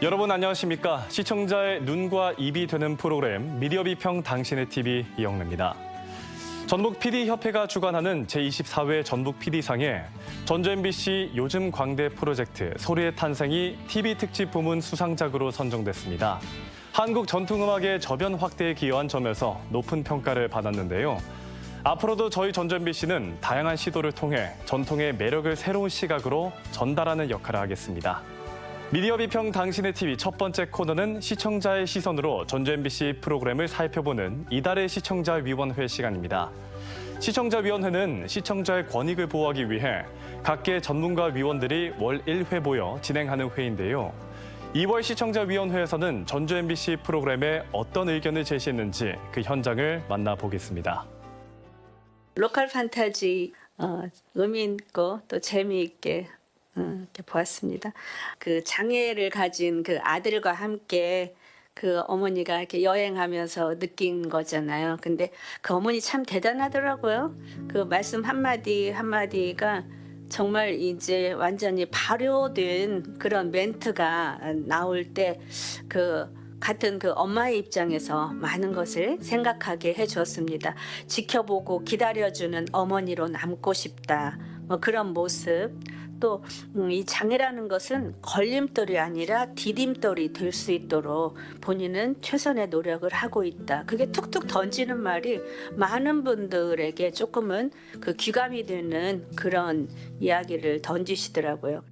여러분 안녕하십니까? 시청자의 눈과 입이 되는 프로그램 미디어 비평 당신의 TV 이영래입니다. 전북 PD협회가 주관하는 제24회 전북 PD상에 전주 MBC 요즘 광대 프로젝트 소리의 탄생이 TV 특집 부문 수상작으로 선정됐습니다. 한국 전통음악의 저변 확대에 기여한 점에서 높은 평가를 받았는데요. 앞으로도 저희 전주 MBC는 다양한 시도를 통해 전통의 매력을 새로운 시각으로 전달하는 역할을 하겠습니다. 미디어 비평 당신의 TV 첫 번째 코너는 시청자의 시선으로 전주 MBC 프로그램을 살펴보는 이달의 시청자위원회 시간입니다. 시청자위원회는 시청자의 권익을 보호하기 위해 각계 전문가 위원들이 월 1회 모여 진행하는 회의인데요. 2월 시청자위원회에서는 전주 MBC 프로그램에 어떤 의견을 제시했는지 그 현장을 만나보겠습니다. 로컬 판타지 의미 있고 또 재미있게 이렇게 보았습니다. 그 장애를 가진 그 아들과 함께 그 어머니가 이렇게 여행하면서 느낀 거잖아요. 근데 그 어머니 참 대단하더라고요. 그 말씀 한마디 한마디가 정말 이제 완전히 발효된 그런 멘트가 나올 때 그 같은 그 엄마의 입장에서 많은 것을 생각하게 해주었습니다. 지켜보고 기다려주는 어머니로 남고 싶다. 뭐 그런 모습. 또 이 장애라는 것은 걸림돌이 아니라 디딤돌이 될 수 있도록 본인은 최선의 노력을 하고 있다. 그게 툭툭 던지는 말이 많은 분들에게 조금은 그 귀감이 되는 그런 이야기를 던지시더라고요.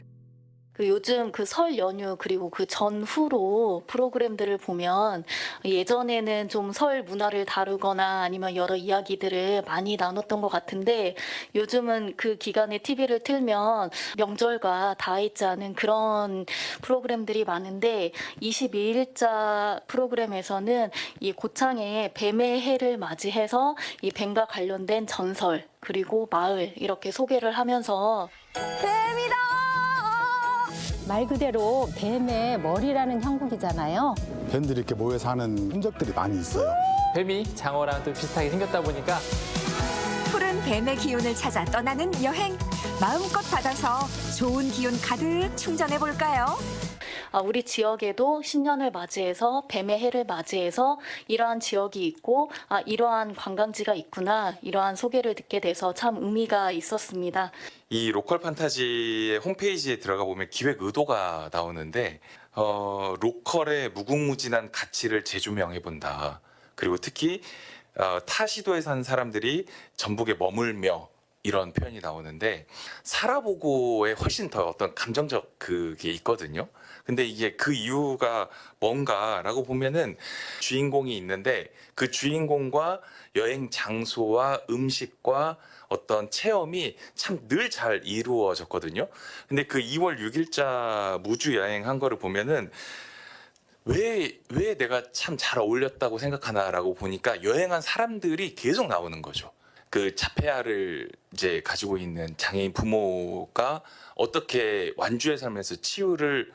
그 요즘 그 설 연휴 그리고 그 전후로 프로그램들을 보면 예전에는 좀 설 문화를 다루거나 아니면 여러 이야기들을 많이 나눴던 것 같은데 요즘은 그 기간에 TV를 틀면 명절과 닿아 있지 않은 그런 프로그램들이 많은데 22일자 프로그램에서는 이 고창의 뱀의 해를 맞이해서 이 뱀과 관련된 전설 그리고 마을 이렇게 소개를 하면서 말 그대로 뱀의 머리라는 형국이잖아요. 뱀들이 이렇게 모여 사는 흔적들이 많이 있어요. 뱀이 장어랑 또 비슷하게 생겼다 보니까 푸른 뱀의 기운을 찾아 떠나는 여행. 마음껏 받아서 좋은 기운 가득 충전해 볼까요? 우리 지역에도 신년을 맞이해서 뱀의 해를 맞이해서 이러한 지역이 있고 이러한 관광지가 있구나 이러한 소개를 듣게 돼서 참 의미가 있었습니다. 이 로컬 판타지의 홈페이지에 들어가 보면 기획 의도가 나오는데 로컬의 무궁무진한 가치를 재조명해 본다. 그리고 특히 타 시도에 산 사람들이 전북에 머물며 이런 표현이 나오는데 살아보고에 훨씬 더 어떤 감정적 그게 있거든요. 근데 이게 그 이유가 뭔가라고 보면은 주인공이 있는데 그 주인공과 여행 장소와 음식과 어떤 체험이 참 늘 잘 이루어졌거든요. 근데 그 2월 6일자 무주 여행한 거를 보면은 왜 내가 참 잘 어울렸다고 생각하나라고 보니까 여행한 사람들이 계속 나오는 거죠. 그 자폐아를 이제 가지고 있는 장애인 부모가 어떻게 완주에 살면서 치유를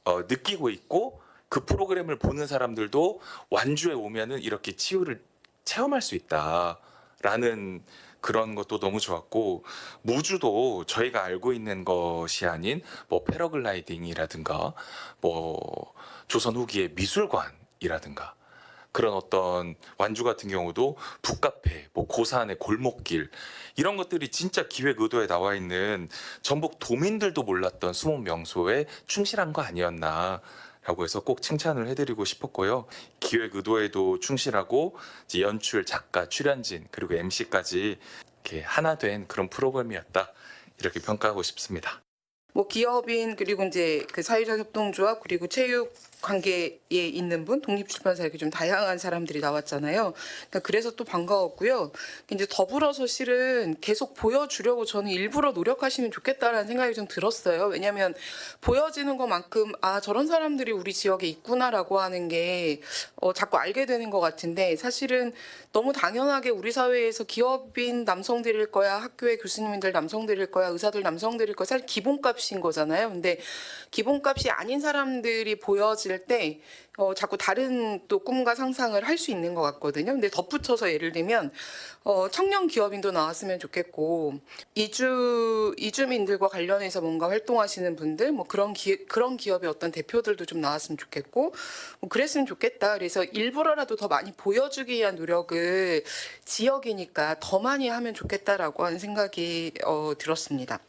느끼고 있고 그 프로그램을 보는 사람들도 완주에 오면은 이렇게 치유를 체험할 수 있다라는 그런 것도 너무 좋았고 무주도 저희가 알고 있는 것이 아닌 뭐 패러글라이딩이라든가 뭐 조선 후기의 미술관이라든가 그런 어떤 완주 같은 경우도 북카페, 뭐 고산의 골목길 이런 것들이 진짜 기획 의도에 나와 있는 전북 도민들도 몰랐던 수목 명소에 충실한 거 아니었나라고 해서 꼭 칭찬을 해드리고 싶었고요. 기획 의도에도 충실하고 이제 연출, 작가, 출연진 그리고 MC까지 이렇게 하나 된 그런 프로그램이었다 이렇게 평가하고 싶습니다. 뭐 기업인 그리고 이제 그 사회적 협동조합 그리고 체육 관계에 있는 분, 독립출판사 이렇게 좀 다양한 사람들이 나왔잖아요. 그러니까 그래서 또 반가웠고요. 이제 더불어서 실은 계속 보여주려고 저는 일부러 노력하시면 좋겠다라는 생각이 좀 들었어요. 왜냐하면 보여지는 것만큼 저런 사람들이 우리 지역에 있구나라고 하는 게 자꾸 알게 되는 것 같은데 사실은 너무 당연하게 우리 사회에서 기업인 남성들일 거야, 학교의 교수님들 남성들일 거야, 의사들 남성들일 거야. 사실 기본값이 기본값인 거잖아요. 근데 기본값이 아닌 사람들이 보여질 때 자꾸 다른 또 꿈과 상상을 할 수 있는 것 같거든요. 근데 덧붙여서 예를 들면 청년 기업인도 나왔으면 좋겠고 이주민들과 관련해서 뭔가 활동하시는 분들 뭐 그런 기업의 어떤 대표들도 좀 나왔으면 좋겠고 뭐 그랬으면 좋겠다. 그래서 일부러라도 더 많이 보여주기 위한 노력을 지역이니까 더 많이 하면 좋겠다라고 하는 생각이 들었습니다.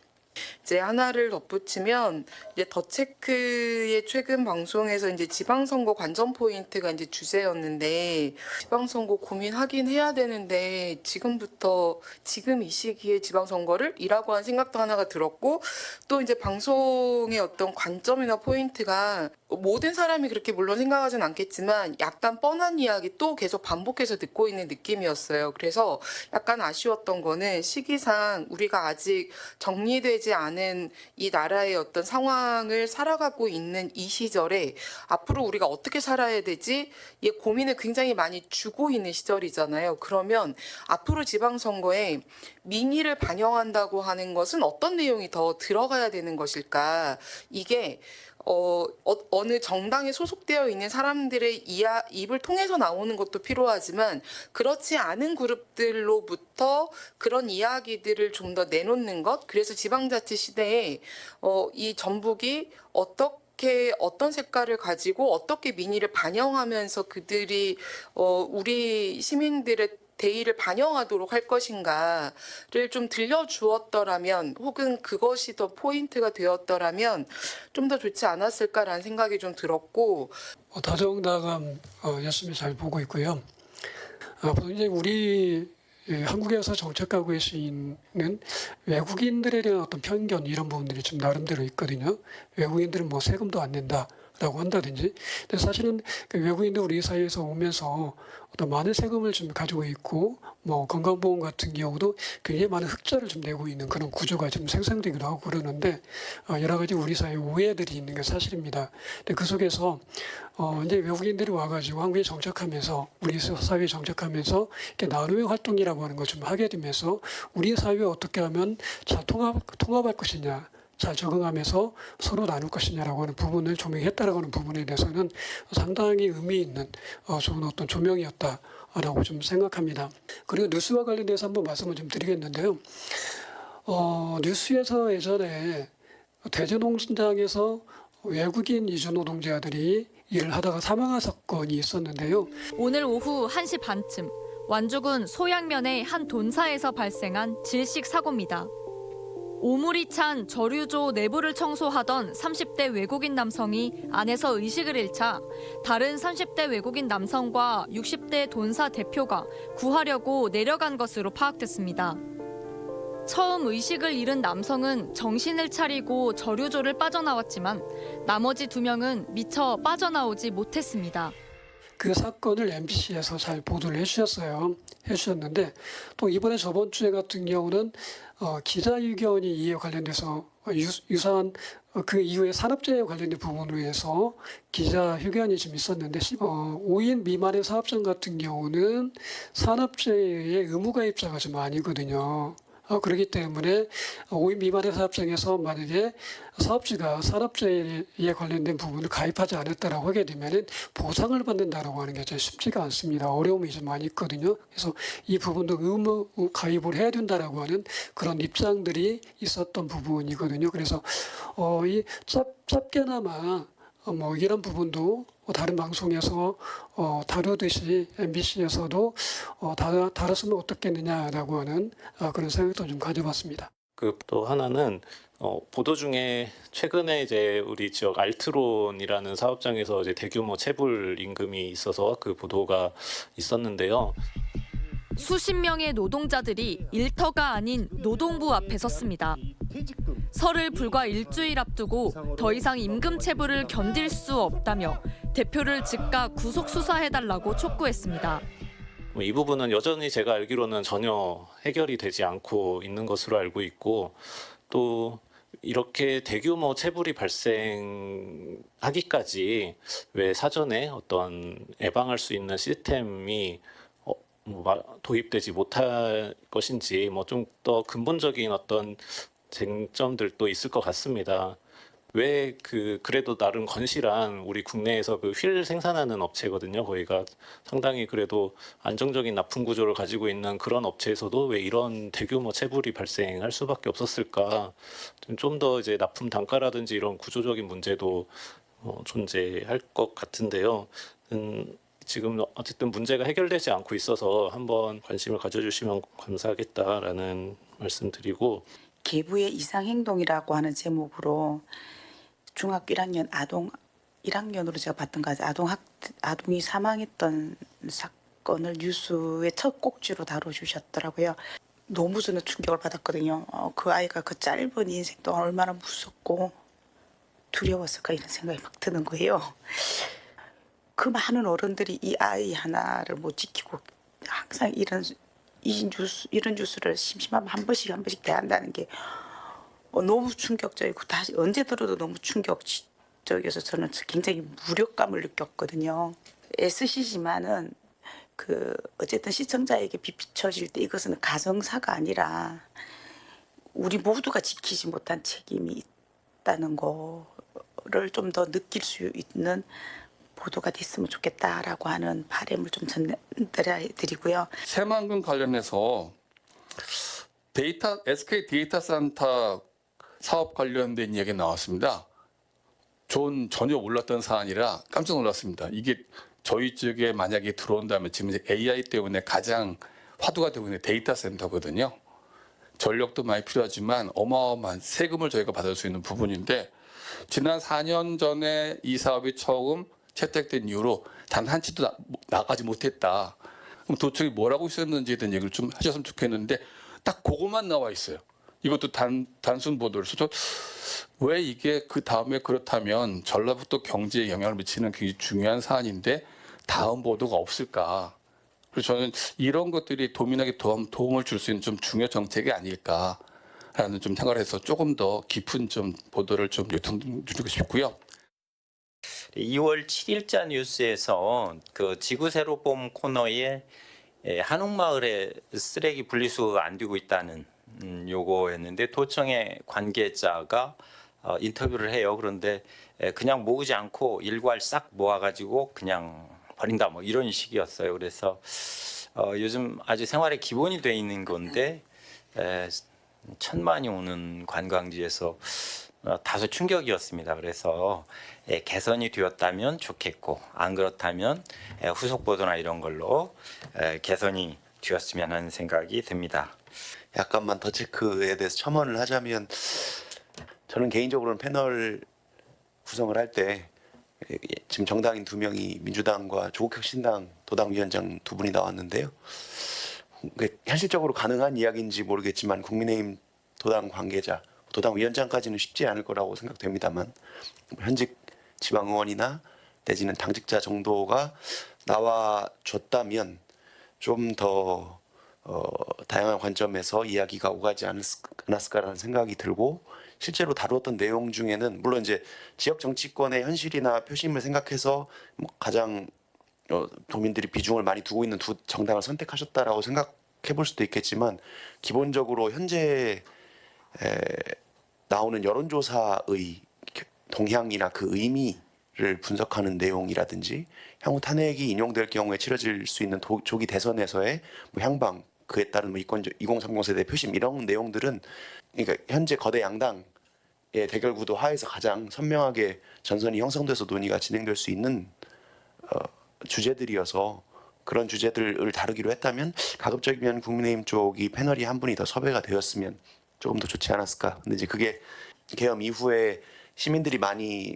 이제 하나를 덧붙이면 이제 더체크의 최근 방송에서 이제 지방선거 관전 포인트가 이제 주제였는데 지방선거 고민하긴 해야 되는데 지금부터 지금 이 시기에 지방선거를 이라고 하는 생각도 하나가 들었고 또 이제 방송의 어떤 관점이나 포인트가 모든 사람이 그렇게 물론 생각하진 않겠지만 약간 뻔한 이야기 또 계속 반복해서 듣고 있는 느낌이었어요. 그래서 약간 아쉬웠던 거는 시기상 우리가 아직 정리되지 않은 이 나라의 어떤 상황을 살아가고 있는 이 시절에 앞으로 우리가 어떻게 살아야 되지? 이 고민을 굉장히 많이 주고 있는 시절이잖아요. 그러면 앞으로 지방선거에 민의를 반영한다고 하는 것은 어떤 내용이 더 들어가야 되는 것일까? 이게 어느 정당에 소속되어 있는 사람들의 입을 통해서 나오는 것도 필요하지만 그렇지 않은 그룹들로부터 그런 이야기들을 좀 더 내놓는 것. 그래서 지방자치 시대에 이 전북이 어떤 색깔을 가지고 어떻게 민의를 반영하면서 그들이 우리 시민들의 대의를 반영하도록 할 것인가를 좀 들려주었더라면 혹은 그것이 더 포인트가 되었더라면 좀 더 좋지 않았을까라는 생각이 좀 들었고 다정다감 열심히 잘 보고 있고요. 이제 우리 한국에서 정착하고 계시는 외국인들에 대한 어떤 편견 이런 부분들이 좀 나름대로 있거든요. 외국인들은 뭐 세금도 안 낸다라고 한다든지. 근데 사실은 그 외국인들 우리 사회에서 오면서 어떤 많은 세금을 좀 가지고 있고 뭐 건강보험 같은 경우도 굉장히 많은 흑자를 좀 내고 있는 그런 구조가 좀 생성되기도 하고 그러는데 여러 가지 우리 사회에 오해들이 있는 게 사실입니다. 근데 그 속에서 이제 외국인들이 와가지고 한국에 정착하면서 우리 사회에 정착하면서 이렇게 나눔의 활동이라고 하는 걸 좀 하게 되면서 우리 사회에 어떻게 하면 잘 통합할 것이냐. 잘 적응하면서 서로 나눌 것이냐라고 하는 부분을 조명했다라고 하는 부분에 대해서는 상당히 의미 있는 좋은 어떤 조명이었다라고 좀 생각합니다. 그리고 뉴스와 관련돼서 한번 말씀을 좀 드리겠는데요. 뉴스에서 예전에 대전농장에서 외국인 이주 노동자들이 일을 하다가 사망한 사건이 있었는데요. 오늘 오후 1시 반쯤 완주군 소양면의 한 돈사에서 발생한 질식 사고입니다. 오물이 찬 저류조 내부를 청소하던 30대 외국인 남성이 안에서 의식을 잃자 다른 30대 외국인 남성과 60대 돈사 대표가 구하려고 내려간 것으로 파악됐습니다. 처음 의식을 잃은 남성은 정신을 차리고 저류조를 빠져나왔지만 나머지 2명은 미처 빠져나오지 못했습니다. 그 사건을 MBC에서 잘 보도를 해주셨는데 또 이번에 저번 주에 같은 경우는 기자회견이 이에 관련돼서 유사한 그 이후에 산업재해에 관련된 부분으로 해서 기자회견이 좀 있었는데 5인 미만의 사업장 같은 경우는 산업재해의 의무가입자가 좀 아니거든요. 그렇기 때문에 5인 미만의 사업장에서 만약에 사업주가 산업재해에 관련된 부분을 가입하지 않았다라고 하게 되면 보상을 받는다라고 하는 게 좀 쉽지가 않습니다. 어려움이 좀 많이 있거든요. 그래서 이 부분도 의무 가입을 해야 된다라고 하는 그런 입장들이 있었던 부분이거든요. 그래서 이 짧게나마 뭐 이런 부분도 다른 방송에서 다루듯이 MBC에서도 다뤘으면 어떻겠느냐라고 하는 그런 생각도 좀 가져봤습니다. 또 하나는 보도 중에 최근에 이제 우리 지역 알트론이라는 사업장에서 이제 대규모 체불 임금이 있어서 그 보도가 있었는데요. 수십 명의 노동자들이 일터가 아닌 노동부 앞에 섰습니다. 설을 불과 일주일 앞두고 더 이상 임금 체불을 견딜 수 없다며 대표를 즉각 구속 수사해달라고 촉구했습니다. 이 부분은 여전히 제가 알기로는 전혀 해결이 되지 않고 있는 것으로 알고 있고 또 이렇게 대규모 체불이 발생하기까지 왜 사전에 어떤 예방할 수 있는 시스템이 도입되지 못할 것인지 좀 더 근본적인 어떤 쟁점들도 있을 것 같습니다. 왜 그래도 나름 건실한 우리 국내에서 그 휠 생산하는 업체거든요. 거기가 상당히 그래도 안정적인 납품 구조를 가지고 있는 그런 업체에서도 왜 이런 대규모 체불이 발생할 수밖에 없었을까? 좀 더 이제 납품 단가라든지 이런 구조적인 문제도 존재할 것 같은데요. 지금 어쨌든 문제가 해결되지 않고 있어서 한번 관심을 가져주시면 감사하겠다라는 말씀드리고, 계부의 이상행동이라고 하는 제목으로 중학교 1학년 아동 1학년으로 제가 봤던 거 아동이 사망했던 사건을 뉴스의 첫 꼭지로 다뤄주셨더라고요. 너무 저는 충격을 받았거든요. 그 아이가 그 짧은 인생 동안 얼마나 무섭고 두려웠을까 이런 생각이 막 드는 거예요. 그 많은 어른들이 이 아이 하나를 못 지키고 항상 이런 뉴스를 심심하면 한 번씩 대한다는 게 너무 충격적이고 다시 언제 들어도 너무 충격적이어서 저는 굉장히 무력감을 느꼈거든요. 애쓰시지만은 어쨌든 시청자에게 비춰질 때 이것은 가정사가 아니라 우리 모두가 지키지 못한 책임이 있다는 거를 좀 더 느낄 수 있는 보도가 됐으면 좋겠다라고 하는 바람을 좀 전해드리고요. 새만금 관련해서 SK 데이터 센터 사업 관련된 이야기가 나왔습니다. 전 전혀 몰랐던 사안이라 깜짝 놀랐습니다. 이게 저희 쪽에 만약에 들어온다면 지금 이제 AI 때문에 가장 화두가 되고 있는 데이터 센터거든요. 전력도 많이 필요하지만 어마어마한 세금을 저희가 받을 수 있는 부분인데 지난 4년 전에 이 사업이 처음 채택된 이후로 단 한 치도 나가지 못했다. 그럼 도청이 뭘 하고 있었는지에 대한 얘기를 좀 하셨으면 좋겠는데 딱 그것만 나와 있어요. 이것도 단순 보도를 해서 왜 이게 그 다음에 그렇다면 전라북도 경제에 영향을 미치는 굉장히 중요한 사안인데 다음 보도가 없을까. 그래서 저는 이런 것들이 도민에게 도움을 줄 수 있는 좀 중요 정책이 아닐까라는 좀 생각을 해서 조금 더 깊은 좀 보도를 좀 요청드리고 싶고요. 2월 7일자 뉴스에서 그 지구세로봄 코너에 한옥마을에 쓰레기 분리수거가 안 되고 있다는 요거였는데 도청의 관계자가 인터뷰를 해요. 그런데 그냥 모으지 않고 일괄 싹 모아가지고 그냥 버린다 뭐 이런 식이었어요. 그래서 요즘 아주 생활의 기본이 돼 있는 건데 천만이 오는 관광지에서 다소 충격이었습니다. 그래서 개선이 되었다면 좋겠고 안 그렇다면 후속 보도나 이런 걸로 개선이 되었으면 하는 생각이 듭니다. 약간만 더 체크에 대해서 첨언을 하자면 저는 개인적으로는 패널 구성을 할 때 지금 정당인 2명이 민주당과 조국혁신당 도당위원장 2분이 나왔는데요. 현실적으로 가능한 이야기인지 모르겠지만 국민의힘 도당 관계자, 도당 위원장까지는 쉽지 않을 거라고 생각됩니다만 현직 지방의원이나 내지는 당직자 정도가 나와줬다면 좀 더 다양한 관점에서 이야기가 오가지 않았을까라는 생각이 들고 실제로 다루었던 내용 중에는 물론 이제 지역 정치권의 현실이나 표심을 생각해서 가장 도민들이 비중을 많이 두고 있는 두 정당을 선택하셨다라고 생각해 볼 수도 있겠지만 기본적으로 현재 나오는 여론조사의 동향이나 그 의미를 분석하는 내용이라든지 향후 탄핵이 인용될 경우에 치러질 수 있는 조기 대선에서의 향방 그에 따른 2030 세대 표심 이런 내용들은 그러니까 현재 거대 양당의 대결 구도 하에서 가장 선명하게 전선이 형성돼서 논의가 진행될 수 있는 주제들이어서 그런 주제들을 다루기로 했다면 가급적이면 국민의힘 쪽이 패널이 한 분이 더 섭외가 되었으면 조금 더 좋지 않았을까. 근데 이제 그게 계엄 이후에 시민들이 많이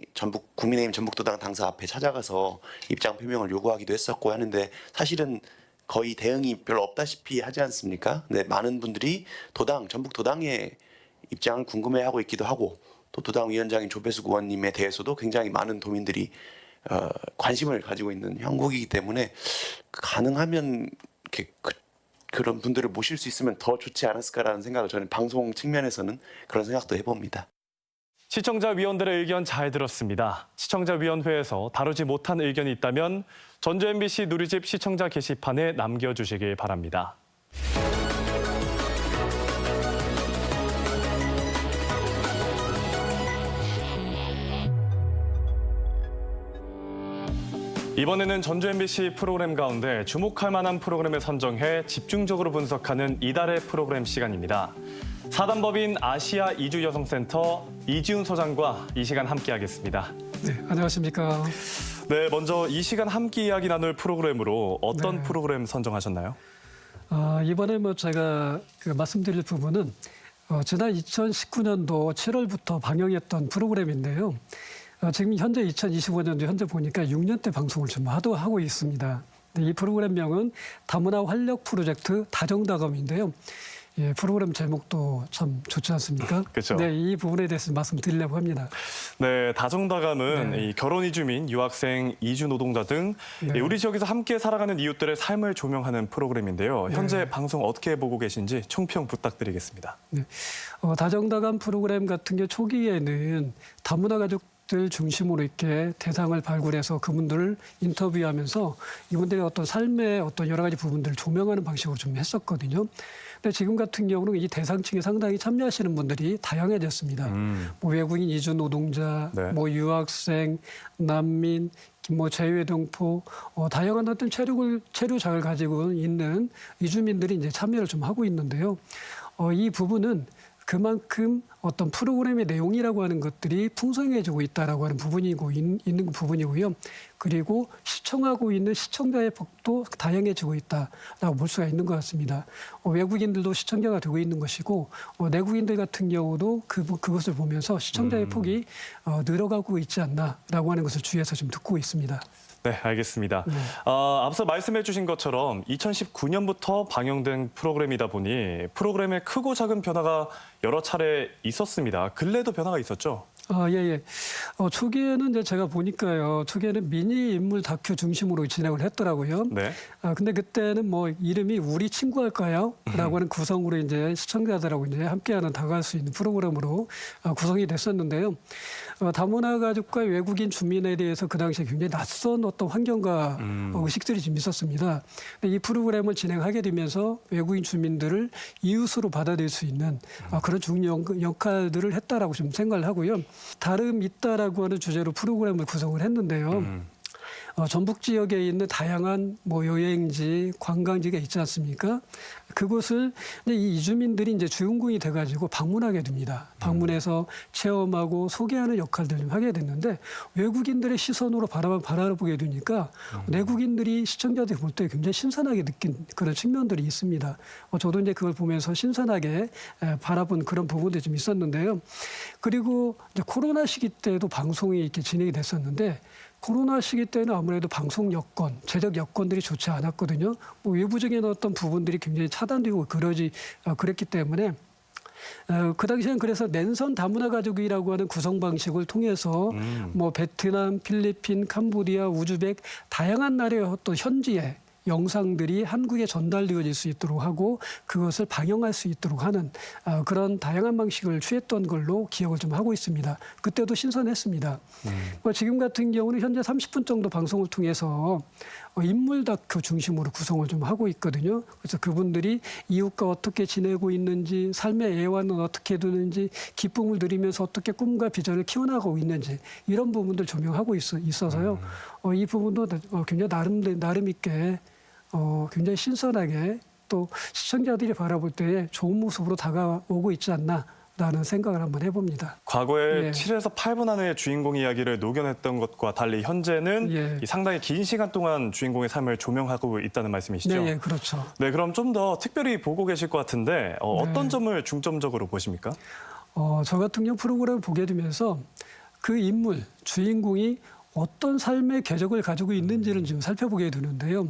국민의힘 전북도당 당사 앞에 찾아가서 입장 표명을 요구하기도 했었고 하는데 사실은 거의 대응이 별로 없다시피 하지 않습니까? 근데 많은 분들이 전북도당의 입장을 궁금해하고 있기도 하고 또 도당 위원장인 조배숙 의원님에 대해서도 굉장히 많은 도민들이 관심을 가지고 있는 형국이기 때문에 가능하면 이렇게 그런 분들을 모실 수 있으면 더 좋지 않았을까라는 생각을 저는 방송 측면에서는 그런 생각도 해봅니다. 시청자위원들의 의견 잘 들었습니다. 시청자위원회에서 다루지 못한 의견이 있다면 전주 MBC 누리집 시청자 게시판에 남겨주시길 바랍니다. 이번에는 전주 MBC 프로그램 가운데 주목할 만한 프로그램을 선정해 집중적으로 분석하는 이달의 프로그램 시간입니다. 사단법인 아시아 이주여성센터 이지훈 소장과 이 시간 함께하겠습니다. 네, 안녕하십니까. 네, 먼저 이 시간 함께 이야기 나눌 프로그램으로 어떤 프로그램 선정하셨나요? 이번에 제가 말씀드릴 부분은 지난 2019년도 7월부터 방영했던 프로그램인데요. 지금 현재 2025년도 현재 보니까 6년째 방송을 좀 하고 있습니다. 이 프로그램명은 다문화 활력 프로젝트 다정다감인데요. 예, 프로그램 제목도 참 좋지 않습니까? 그렇죠. 네, 이 부분에 대해서 말씀드리려고 합니다. 네, 다정다감은 이 결혼 이주민, 유학생, 이주 노동자 등 우리 지역에서 함께 살아가는 이웃들의 삶을 조명하는 프로그램인데요. 현재 방송 어떻게 보고 계신지 총평 부탁드리겠습니다. 네, 다정다감 프로그램 같은 게 초기에는 다문화 가족들 중심으로 이렇게 대상을 발굴해서 그분들을 인터뷰하면서 이분들의 어떤 삶의 어떤 여러 가지 부분들을 조명하는 방식으로 좀 했었거든요. 근데 지금 같은 경우는 이 대상층에 상당히 참여하시는 분들이 다양해졌습니다. 뭐 외국인 이주 노동자, 뭐 유학생, 난민, 뭐 재외동포, 다양한 어떤 체류자를 가지고 있는 이주민들이 이제 참여를 좀 하고 있는데요. 이 부분은 그만큼 어떤 프로그램의 내용이라고 하는 것들이 풍성해지고 있다라고 하는 부분이고 있는 부분이고요. 그리고 시청하고 있는 시청자의 폭도 다양해지고 있다라고 볼 수가 있는 것 같습니다. 외국인들도 시청자가 되고 있는 것이고 내국인들 같은 경우도 그것을 보면서 시청자의 폭이 늘어가고 있지 않나라고 하는 것을 주위에서 좀 듣고 있습니다. 네, 알겠습니다. 앞서 말씀해 주신 것처럼 2019년부터 방영된 프로그램이다 보니 프로그램에 크고 작은 변화가 여러 차례 있었습니다. 근래도 변화가 있었죠? 예. 초기에는 이제 제가 보니까요. 초기에는 미니 인물 다큐 중심으로 진행을 했더라고요. 네. 근데 그때는 뭐 이름이 우리 친구 할까요? 라고 하는 구성으로 이제 시청자들하고 이제 함께하는 다가갈 수 있는 프로그램으로 구성이 됐었는데요. 다문화 가족과 외국인 주민에 대해서 그 당시에 굉장히 낯선 어떤 환경과 의식들이 좀 있었습니다. 근데 이 프로그램을 진행하게 되면서 외국인 주민들을 이웃으로 받아들일 수 있는 그런 중요한 역할들을 했다라고 좀 생각을 하고요. 다름 있다라고 하는 주제로 프로그램을 구성을 했는데요. 전북 지역에 있는 다양한 뭐 여행지, 관광지가 있지 않습니까? 그곳을 이 이주민들이 이제 주인공이 돼가지고 방문하게 됩니다. 방문해서 체험하고 소개하는 역할들을 좀 하게 됐는데 외국인들의 시선으로 바라보게 되니까 내국인들이 시청자들이 볼 때 굉장히 신선하게 느낀 그런 측면들이 있습니다. 저도 이제 그걸 보면서 신선하게 바라본 그런 부분들이 좀 있었는데요. 그리고 이제 코로나 시기 때도 방송이 이렇게 진행이 됐었는데 코로나 시기 때는 아무래도 방송 여건, 제작 여건들이 좋지 않았거든요. 뭐 외부적인 어떤 부분들이 굉장히 차단되고 그랬기 때문에 그 당시에는 그래서 랜선 다문화 가족이라고 하는 구성 방식을 통해서 뭐 베트남, 필리핀, 캄보디아, 우즈벡 다양한 나라의 어떤 현지에 영상들이 한국에 전달되어질 수 있도록 하고 그것을 방영할 수 있도록 하는 그런 다양한 방식을 취했던 걸로 기억을 좀 하고 있습니다. 그때도 신선했습니다. 지금 같은 경우는 현재 30분 정도 방송을 통해서 인물 다큐 중심으로 구성을 좀 하고 있거든요. 그래서 그분들이 이웃과 어떻게 지내고 있는지, 삶의 애환은 어떻게 두는지, 기쁨을 누리면서 어떻게 꿈과 비전을 키워나가고 있는지 이런 부분들 조명하고 있어서요. 이 부분도 굉장히 나름 있게 굉장히 신선하게 또 시청자들이 바라볼 때 좋은 모습으로 다가오고 있지 않나라는 생각을 한번 해봅니다. 과거에 7에서 8분 안에 주인공 이야기를 녹여냈던 것과 달리 현재는 이 상당히 긴 시간 동안 주인공의 삶을 조명하고 있다는 말씀이시죠? 네, 그렇죠. 네, 그럼 좀 더 특별히 보고 계실 것 같은데 어떤 점을 중점적으로 보십니까? 저 같은 경우 프로그램을 보게 되면서 그 인물, 주인공이 어떤 삶의 궤적을 가지고 있는지를 좀 살펴보게 되는데요.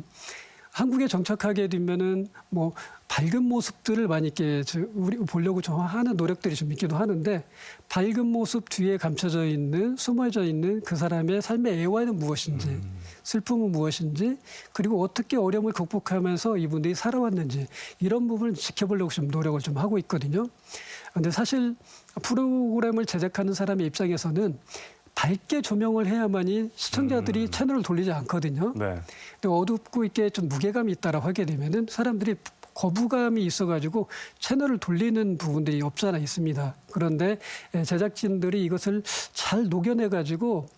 한국에 정착하게 되면은 뭐 밝은 모습들을 많이 이렇게 우리 보려고 좀 하는 노력들이 좀 있기도 하는데 밝은 모습 뒤에 감춰져 있는 숨어져 있는 그 사람의 삶의 애환은 무엇인지 슬픔은 무엇인지 그리고 어떻게 어려움을 극복하면서 이분들이 살아왔는지 이런 부분을 지켜보려고 좀 노력을 좀 하고 있거든요. 그런데 사실 프로그램을 제작하는 사람의 입장에서는 밝게 조명을 해야만이 시청자들이 채널을 돌리지 않거든요. 근데 어둡고 이렇게 좀 무게감이 있다라고 하게 되면은 사람들이 거부감이 있어가지고 채널을 돌리는 부분들이 없지 않아 있습니다. 그런데 제작진들이 이것을 잘 녹여내가지고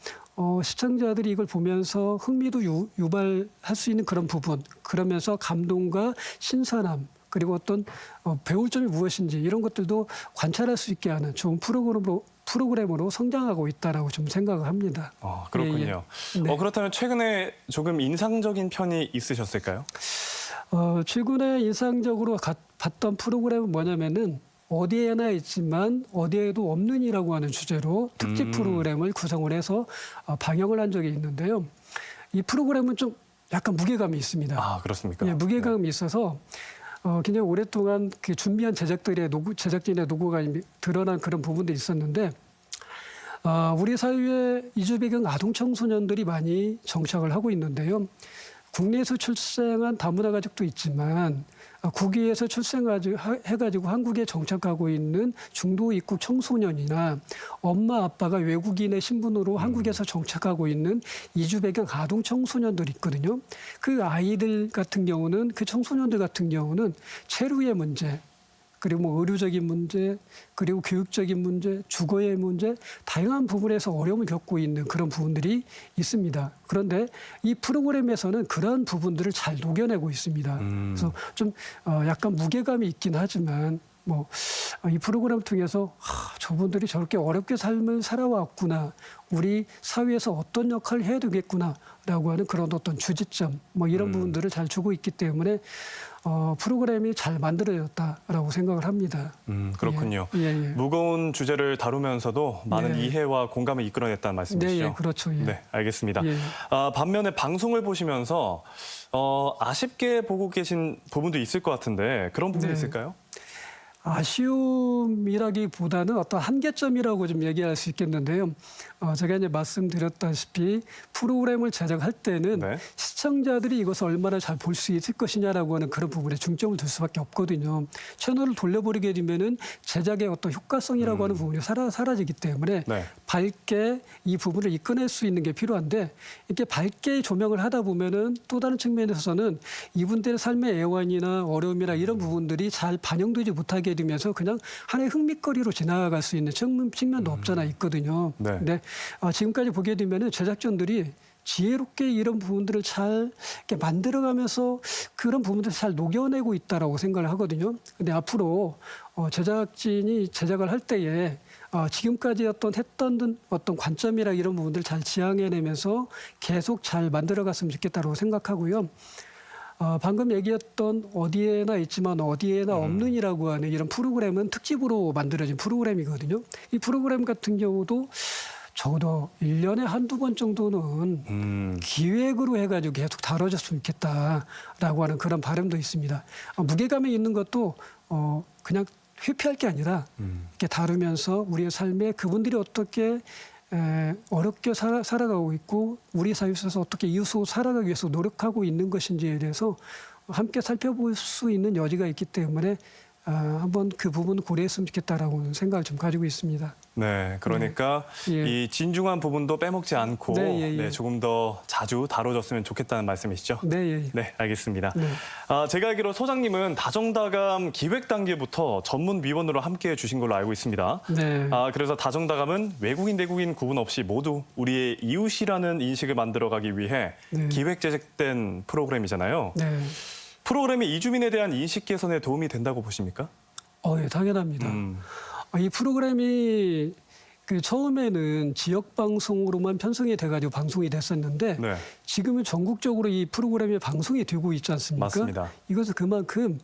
시청자들이 이걸 보면서 흥미도 유발할 수 있는 그런 부분, 그러면서 감동과 신선함, 그리고 어떤 배울 점이 무엇인지 이런 것들도 관찰할 수 있게 하는 좋은 프로그램으로 성장하고 있다라고 좀 생각을 합니다. 그렇군요. 예, 예. 네. 그렇다면 최근에 조금 인상적인 편이 있으셨을까요? 최근에 인상적으로 봤던 프로그램은 뭐냐면은 어디에나 있지만 어디에도 없는이라고 하는 주제로 특집 프로그램을 구성을 해서 방영을 한 적이 있는데요. 이 프로그램은 좀 약간 무게감이 있습니다. 아, 그렇습니까? 예, 무게감이 있어서 굉장히 오랫동안 그 준비한 제작진의 노고가 드러난 그런 부분도 있었는데 우리 사회에 이주 배경 아동 청소년들이 많이 정착을 하고 있는데요. 국내에서 출생한 다문화 가족도 있지만 국외에서 출생해가지고 한국에 정착하고 있는 중도 입국 청소년이나 엄마 아빠가 외국인의 신분으로 한국에서 정착하고 있는 이주 배경 아동 청소년들이 있거든요. 그 아이들 같은 경우는 그 청소년들 같은 경우는 체류의 문제, 그리고 뭐 의료적인 문제, 그리고 교육적인 문제, 주거의 문제, 다양한 부분에서 어려움을 겪고 있는 그런 부분들이 있습니다. 그런데 이 프로그램에서는 그런 부분들을 잘 녹여내고 있습니다. 그래서 좀 약간 무게감이 있긴 하지만 이 프로그램을 통해서 저분들이 저렇게 어렵게 삶을 살아왔구나, 우리 사회에서 어떤 역할을 해야 되겠구나라고 하는 그런 어떤 주지점, 이런 부분들을 잘 주고 있기 때문에 프로그램이 잘 만들어졌다라고 생각을 합니다. 그렇군요. 예. 무거운 주제를 다루면서도 많은 이해와 공감을 이끌어냈다는 말씀이시죠? 네, 그렇죠. 예. 네, 알겠습니다. 예. 반면에 방송을 보시면서 아쉽게 보고 계신 부분도 있을 것 같은데 그런 부분이 있을까요? 아쉬움이라기보다는 어떤 한계점이라고 좀 얘기할 수 있겠는데요. 제가 이제 말씀드렸다시피 프로그램을 제작할 때는 시청자들이 이것을 얼마나 잘 볼 수 있을 것이냐라고 하는 그런 부분에 중점을 둘 수밖에 없거든요. 채널을 돌려버리게 되면은 제작의 어떤 효과성이라고 하는 부분이 사라지기 때문에 밝게 이 부분을 이끌어낼 수 있는 게 필요한데 이렇게 밝게 조명을 하다 보면은 또 다른 측면에서는 이분들의 삶의 애환이나 어려움이나 이런 부분들이 잘 반영되지 못하게 되면서 그냥 하나의 흥미거리로 지나갈 수 있는 측면도 없잖아 있거든요. 근데 지금까지 보게 되면은 제작진들이 지혜롭게 이런 부분들을 잘 이렇게 만들어가면서 그런 부분들을 잘 녹여내고 있다라고 생각을 하거든요. 근데 앞으로 제작진이 제작을 할 때에 지금까지 했던 어떤 관점이나 이런 부분들을 잘 지향해내면서 계속 잘 만들어갔으면 좋겠다고 생각하고요. 방금 얘기했던 어디에나 있지만 어디에나 없는이라고 하는 이런 프로그램은 특집으로 만들어진 프로그램이거든요. 이 프로그램 같은 경우도 적어도 1년에 한두 번 정도는 기획으로 해가지고 계속 다뤄졌으면 좋겠다라고 하는 그런 바람도 있습니다. 무게감이 있는 것도 그냥 회피할 게 아니라 이렇게 다루면서 우리의 삶에 그분들이 어떻게 어렵게 살아가고 있고 우리 사회에서 어떻게 이웃으로 살아가기 위해서 노력하고 있는 것인지에 대해서 함께 살펴볼 수 있는 여지가 있기 때문에 한번 그 부분을 고려했으면 좋겠다라고 생각을 좀 가지고 있습니다. 네, 그러니까 이 진중한 부분도 빼먹지 않고 조금 더 자주 다뤄졌으면 좋겠다는 말씀이시죠? 네, 알겠습니다. 제가 알기로 소장님은 다정다감 기획 단계부터 전문위원으로 함께해 주신 걸로 알고 있습니다. 그래서 다정다감은 외국인, 내국인 구분 없이 모두 우리의 이웃이라는 인식을 만들어가기 위해 기획 제작된 프로그램이잖아요. 프로그램이 이주민에 대한 인식 개선에 도움이 된다고 보십니까? 예, 당연합니다. 이 프로그램이 처음에는 지역 방송으로만 편성이 돼가지고 방송이 됐었는데 지금은 전국적으로 이 프로그램이 방송이 되고 있지 않습니까? 맞습니다. 이것은 그만큼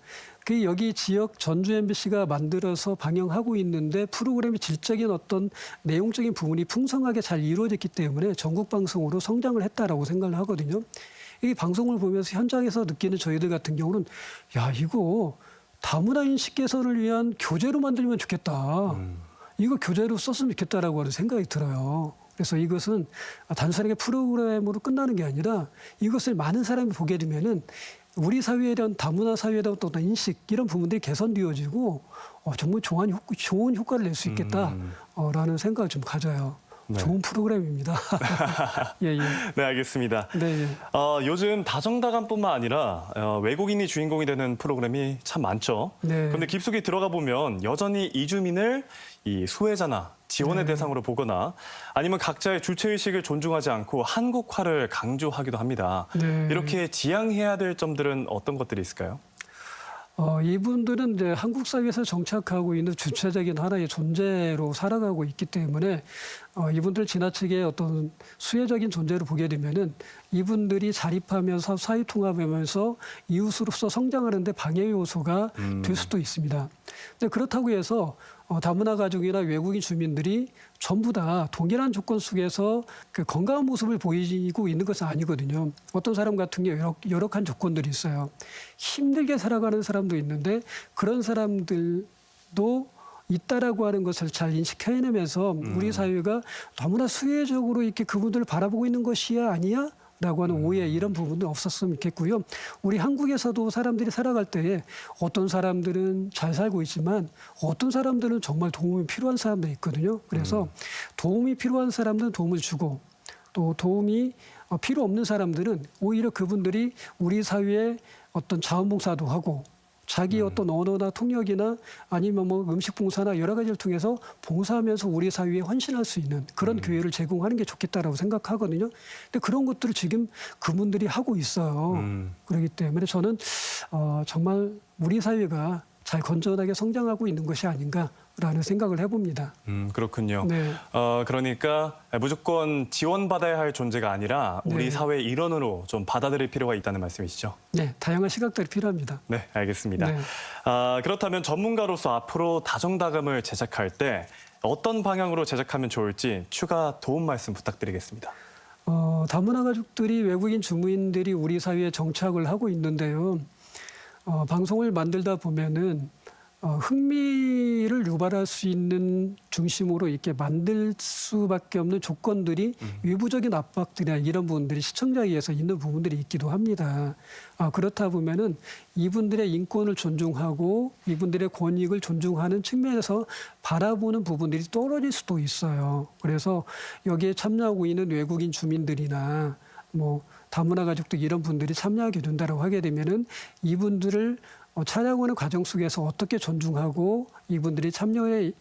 여기 지역 전주 MBC가 만들어서 방영하고 있는데 프로그램의 질적인 어떤 내용적인 부분이 풍성하게 잘 이루어졌기 때문에 전국 방송으로 성장을 했다라고 생각을 하거든요. 이 방송을 보면서 현장에서 느끼는 저희들 같은 경우는 이거 다문화 인식 개선을 위한 교재로 만들면 좋겠다. 이거 교재로 썼으면 좋겠다라고 하는 생각이 들어요. 그래서 이것은 단순하게 프로그램으로 끝나는 게 아니라 이것을 많은 사람이 보게 되면은 우리 사회에 대한 다문화 사회에 대한 어떤 인식 이런 부분들이 개선되어지고 정말 좋은 효과를 낼 수 있겠다라는 생각을 좀 가져요. 좋은 프로그램입니다. 네, 알겠습니다. 요즘 다정다감뿐만 아니라 외국인이 주인공이 되는 프로그램이 참 많죠. 그런데 깊숙이 들어가 보면 여전히 이주민을 이 수혜자나 지원의 대상으로 보거나 아니면 각자의 주체의식을 존중하지 않고 한국화를 강조하기도 합니다. 네. 이렇게 지양해야 될 점들은 어떤 것들이 있을까요? 이분들은 이제 한국 사회에서 정착하고 있는 주체적인 하나의 존재로 살아가고 있기 때문에 이분들 지나치게 어떤 수혜적인 존재로 보게 되면은 이분들이 자립하면서 사회 통합하면서 이웃으로서 성장하는데 방해 요소가 될 수도 있습니다. 근데 그렇다고 해서 다문화 가족이나 외국인 주민들이 전부 다 동일한 조건 속에서 그 건강한 모습을 보이고 있는 것은 아니거든요. 어떤 사람 같은 경우 열악한 조건들이 있어요. 힘들게 살아가는 사람도 있는데 그런 사람들도 있다라고 하는 것을 잘 인식해내면서 우리 사회가 너무나 수혜적으로 이렇게 그분들을 바라보고 있는 것이야 아니야? 라고 하는 오해 이런 부분도 없었으면 좋겠고요. 우리 한국에서도 사람들이 살아갈 때에 어떤 사람들은 잘 살고 있지만 어떤 사람들은 정말 도움이 필요한 사람들이 있거든요. 그래서 도움이 필요한 사람들은 도움을 주고 또 도움이 필요 없는 사람들은 오히려 그분들이 우리 사회에 어떤 자원봉사도 하고 자기 어떤 언어나 통역이나 아니면 뭐 음식 봉사나 여러 가지를 통해서 봉사하면서 우리 사회에 헌신할 수 있는 그런 기회를 제공하는 게 좋겠다라고 생각하거든요. 근데 그런 것들을 지금 그분들이 하고 있어요. 그렇기 때문에 저는 정말 우리 사회가 잘 건전하게 성장하고 있는 것이 아닌가라는 생각을 해봅니다. 그렇군요. 네. 그러니까 무조건 지원받아야 할 존재가 아니라 우리 네. 사회의 일원으로 좀 받아들일 필요가 있다는 말씀이시죠? 네, 다양한 시각들이 필요합니다. 네, 알겠습니다. 네. 그렇다면 전문가로서 앞으로 다정다감을 제작할 때 어떤 방향으로 제작하면 좋을지 추가 도움 말씀 부탁드리겠습니다. 다문화 가족들이 외국인 주민들이 우리 사회에 정착을 하고 있는데요. 방송을 만들다 보면은 흥미를 유발할 수 있는 중심으로 이렇게 만들 수밖에 없는 조건들이 외부적인 압박들이나 이런 부분들이 시청자에 의해서 있는 부분들이 있기도 합니다. 그렇다 보면은 이분들의 인권을 존중하고 이분들의 권익을 존중하는 측면에서 바라보는 부분들이 떨어질 수도 있어요. 그래서 여기에 참여하고 있는 외국인 주민들이나 뭐 다문화 가족들 이런 분들이 참여하게 된다고 하게 되면은 이분들을 찾아오는 과정 속에서 어떻게 존중하고 이분들이 참여를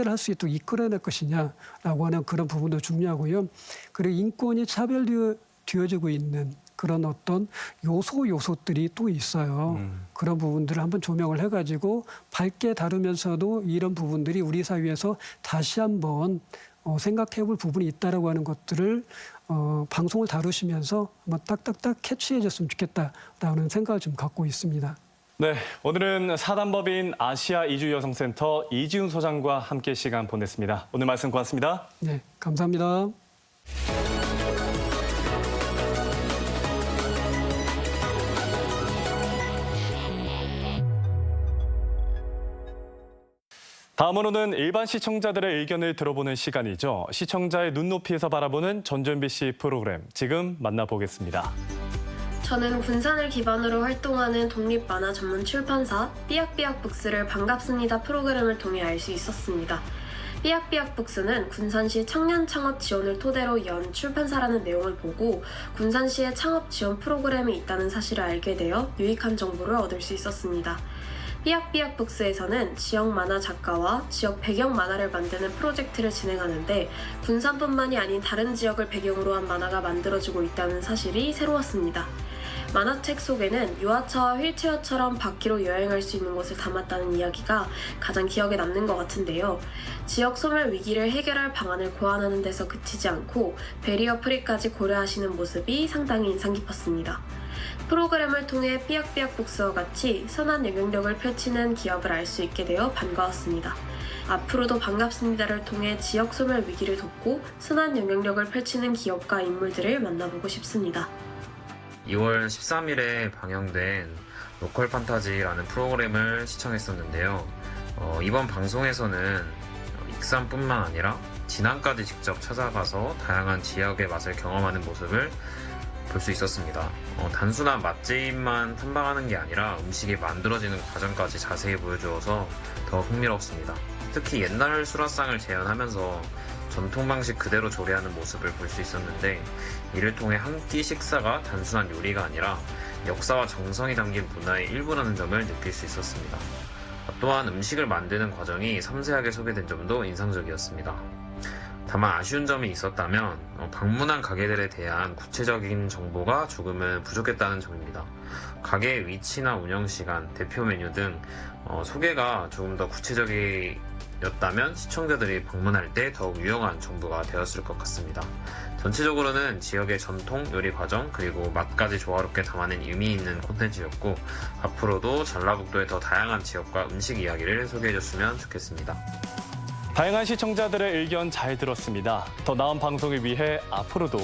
할 수 있도록 이끌어낼 것이냐라고 하는 그런 부분도 중요하고요. 그리고 인권이 차별되어지고 있는 그런 어떤 요소들이 또 있어요. 그런 부분들을 한번 조명을 해가지고 밝게 다루면서도 이런 부분들이 우리 사회에서 다시 한번 생각해 볼 부분이 있다라고 하는 것들을 방송을 다루시면서 한번 딱딱딱 캐치해 줬으면 좋겠다라는 생각을 좀 갖고 있습니다. 네, 오늘은 사단법인 아시아 이주 여성센터 이지훈 소장과 함께 시간 보냈습니다. 오늘 말씀 고맙습니다. 네, 감사합니다. 다음으로는 일반 시청자들의 의견을 들어보는 시간이죠. 시청자의 눈높이에서 바라보는 전주 MBC 프로그램 지금 만나보겠습니다. 저는 군산을 기반으로 활동하는 독립 만화 전문 출판사 삐약삐약북스를 반갑습니다 프로그램을 통해 알 수 있었습니다. 삐약삐약북스는 군산시 청년 창업 지원을 토대로 연 출판사라는 내용을 보고 군산시의 창업 지원 프로그램이 있다는 사실을 알게 되어 유익한 정보를 얻을 수 있었습니다. 삐약삐약북스에서는 지역 만화 작가와 지역 배경 만화를 만드는 프로젝트를 진행하는데 군산뿐만이 아닌 다른 지역을 배경으로 한 만화가 만들어지고 있다는 사실이 새로웠습니다. 만화책 속에는 유아차와 휠체어처럼 바퀴로 여행할 수 있는 곳을 담았다는 이야기가 가장 기억에 남는 것 같은데요. 지역 소멸 위기를 해결할 방안을 고안하는 데서 그치지 않고 베리어 프리까지 고려하시는 모습이 상당히 인상 깊었습니다. 프로그램을 통해 삐약삐약북스와 같이 선한 영향력을 펼치는 기업을 알 수 있게 되어 반가웠습니다. 앞으로도 반갑습니다를 통해 지역 소멸 위기를 돕고 선한 영향력을 펼치는 기업과 인물들을 만나보고 싶습니다. 2월 13일에 방영된 로컬 판타지라는 프로그램을 시청했었는데요. 이번 방송에서는 익산뿐만 아니라 진안까지 직접 찾아가서 다양한 지역의 맛을 경험하는 모습을 볼 수 있었습니다. 단순한 맛집만 탐방하는 게 아니라 음식이 만들어지는 과정까지 자세히 보여주어서 더 흥미롭습니다. 특히 옛날 수라상을 재현하면서 전통 방식 그대로 조리하는 모습을 볼 수 있었는데 이를 통해 한 끼 식사가 단순한 요리가 아니라 역사와 정성이 담긴 문화의 일부라는 점을 느낄 수 있었습니다. 또한 음식을 만드는 과정이 섬세하게 소개된 점도 인상적이었습니다. 다만 아쉬운 점이 있었다면 방문한 가게들에 대한 구체적인 정보가 조금은 부족했다는 점입니다. 가게의 위치나 운영시간, 대표 메뉴 등 소개가 조금 더 구체적이었다면 시청자들이 방문할 때 더욱 유용한 정보가 되었을 것 같습니다. 전체적으로는 지역의 전통 요리 과정 그리고 맛까지 조화롭게 담아낸 의미 있는 콘텐츠였고 앞으로도 전라북도의 더 다양한 지역과 음식 이야기를 소개해줬으면 좋겠습니다. 다양한 시청자들의 의견 잘 들었습니다. 더 나은 방송을 위해 앞으로도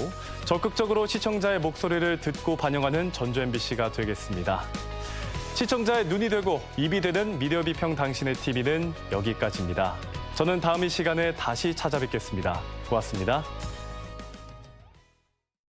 적극적으로 시청자의 목소리를 듣고 반영하는 전주 MBC가 되겠습니다. 시청자의 눈이 되고 입이 되는 미디어 비평 당신의 TV는 여기까지입니다. 저는 다음 이 시간에 다시 찾아뵙겠습니다. 고맙습니다.